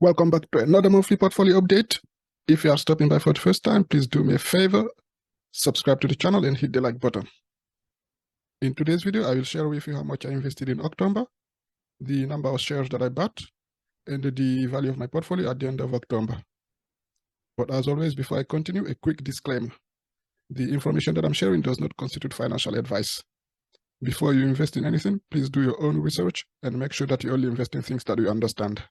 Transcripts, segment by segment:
Welcome back to another monthly portfolio update. If you are stopping by for the first time, please do me a favor, subscribe to the channel and hit the like button. In today's video, I will share with you how much I invested in October, the number of shares that I bought, and the value of my portfolio at the end of October. But as always, before I continue, a quick disclaimer. The information that I'm sharing does not constitute financial advice. Before you invest in anything, please do your own research and make sure that you only invest in things that you understand.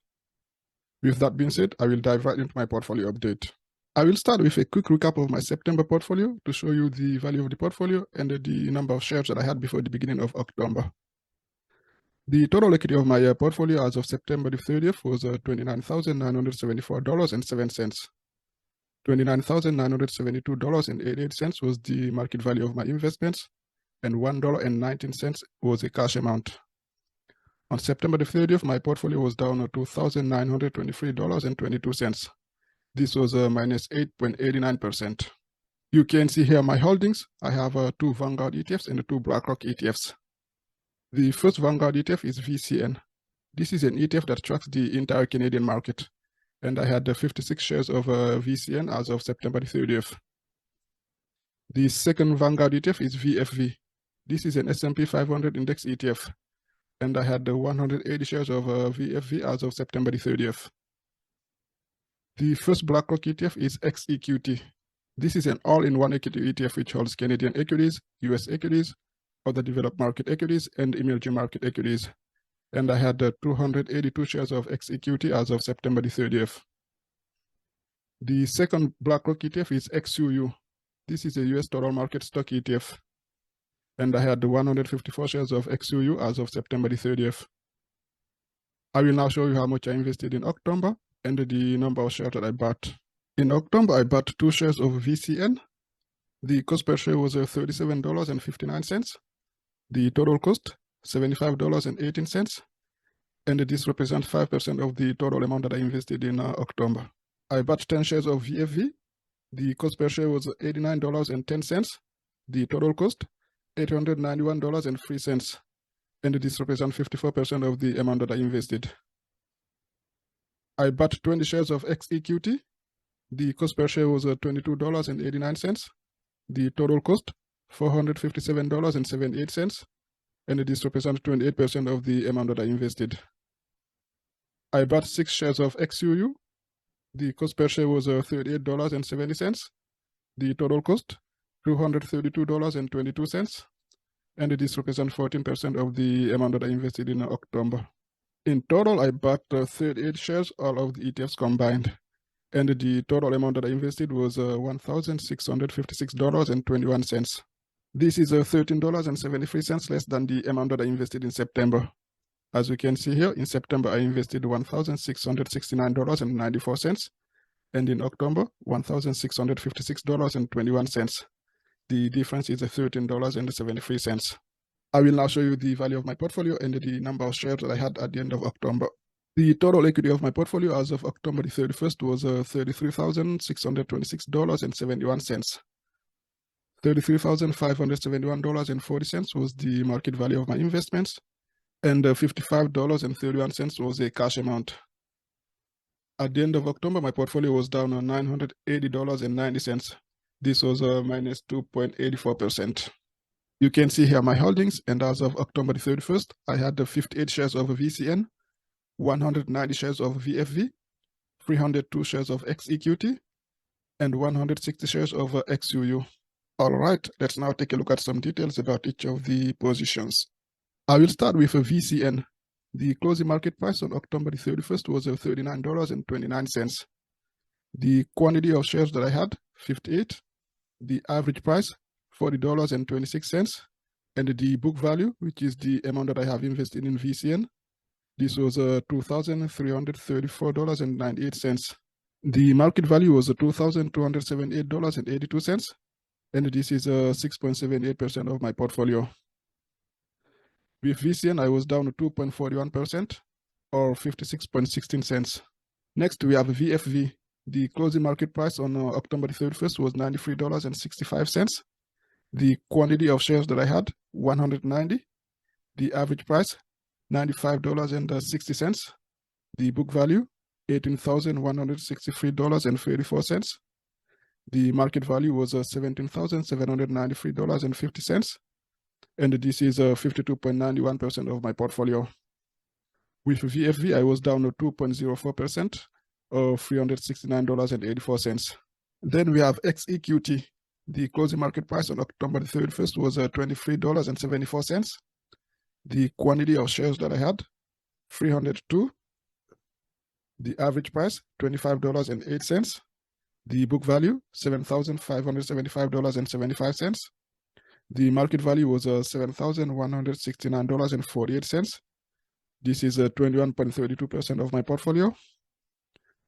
With that being said, I will dive right into my portfolio update. I will start with a quick recap of my September portfolio to show you the value of the portfolio and the number of shares that I had before the beginning of October. The total equity of my portfolio as of September the 30th was $29,974.07. $29,972.88 was the market value of my investments, and $1.19 was a cash amount. On September the 30th, my portfolio was down to $2,923.22. This was minus 8.89%. You can see here my holdings. I have two Vanguard ETFs and two BlackRock ETFs. The first Vanguard ETF is VCN. This is an ETF that tracks the entire Canadian market, and I had 56 shares of VCN as of September the 30th. The second Vanguard ETF is VFV. This is an S&P 500 index ETF, and I had 180 shares of VFV as of September the 30th. The first BlackRock ETF is XEQT. This is an all-in-one equity ETF which holds Canadian equities, US equities, other developed market equities, and emerging market equities. And I had 282 shares of XEQT as of September the 30th. The second BlackRock ETF is XUU. This is a US total market stock ETF. And I had 154 shares of XUU as of September the 30th. I will now show you how much I invested in October and the number of shares that I bought. In October, I bought 2 shares of VCN. The cost per share was $37.59. The total cost, $75.18. And this represents 5% of the total amount that I invested in October. I bought 10 shares of VFV. The cost per share was $89.10. The total cost, $891.03. And this represents 54% of the amount that I invested. I bought 20 shares of XEQT. The cost per share was $22.89. The total cost, $457.78. And this represents 28% of the amount that I invested. I bought 6 shares of XUU. The cost per share was $38.70. The total cost, $232.22. And this represents 14% of the amount that I invested in October. In total, I bought 38 shares, all of the ETFs combined. And the total amount that I invested was $1,656.21. This is $13.73 less than the amount that I invested in September. As you can see here, in September, I invested $1,669.94. And in October, $1,656.21. The difference is $13.73. I will now show you the value of my portfolio and the number of shares that I had at the end of October. The total equity of my portfolio as of October the 31st was $33,626.71. $33,571.40 was the market value of my investments, and $55.31 was a cash amount. At the end of October, my portfolio was down on $980.90. This was minus 2.84%. You can see here my holdings, and as of October the 31st, I had 58 shares of VCN, 190 shares of VFV, 302 shares of XEQT, and 160 shares of XUU. All right, let's now take a look at some details about each of the positions. I will start with a VCN. The closing market price on October the 31st was $39.29. The quantity of shares that I had, 58. The average price, $40.26. And the book value, which is the amount that I have invested in VCN, this was $2,334.98. The market value was $2,278.82. And this is 6.78% of my portfolio. With VCN, I was down to 2.41%, or 56.16 cents. Next, we have VFV. The closing market price on October 31st was $93.65. The quantity of shares that I had, 190. The average price, $95.60. The book value, $18,163.34. The market value was $17,793.50. And this is 52.91% of my portfolio. With VFV, I was down 2.04%, or $369.84. Then we have XEQT. The closing market price on October the 31st was $23.74. The quantity of shares that I had, 302. The average price, $25.08. The book value, $7,575.75. The market value was $7,169.48. This is 21.32% of my portfolio.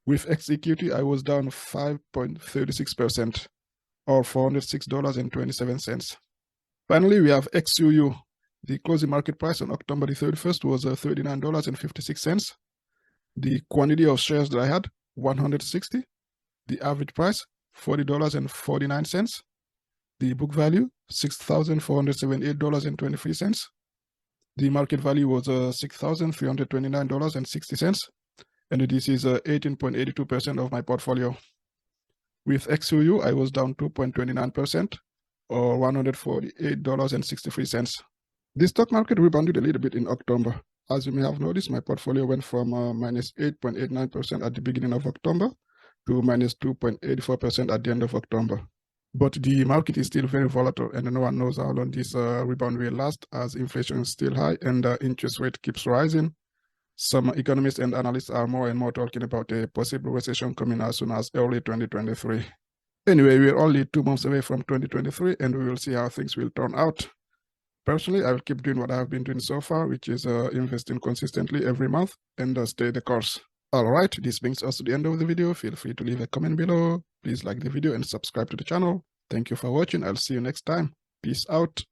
With XEQT, I was down 5.36%, or $406.27. Finally, we have XUU. The closing market price on October the 31st was $39.56. The quantity of shares that I had, 160. The average price, $40.49. The book value, $6,478.23. The market value was $6,329.60. And this is 18.82% of my portfolio. With XUU, I was down 2.29%, or $148.63. The stock market rebounded a little bit in October. As you may have noticed, my portfolio went from minus 8.89% at the beginning of October to minus 2.84% at the end of October. But the market is still very volatile, and no one knows how long this rebound will last, as inflation is still high and interest rate keeps rising. Some economists and analysts are more and more talking about a possible recession coming as soon as early 2023. Anyway, we're only 2 months away from 2023, and we will see how things will turn out. Personally, I will keep doing what I have been doing so far, which is investing consistently every month and stay the course. All right, this brings us to the end of the video. Feel free to leave a comment below. Please like the video and subscribe to the channel. Thank you for watching. I'll see you next time. Peace out.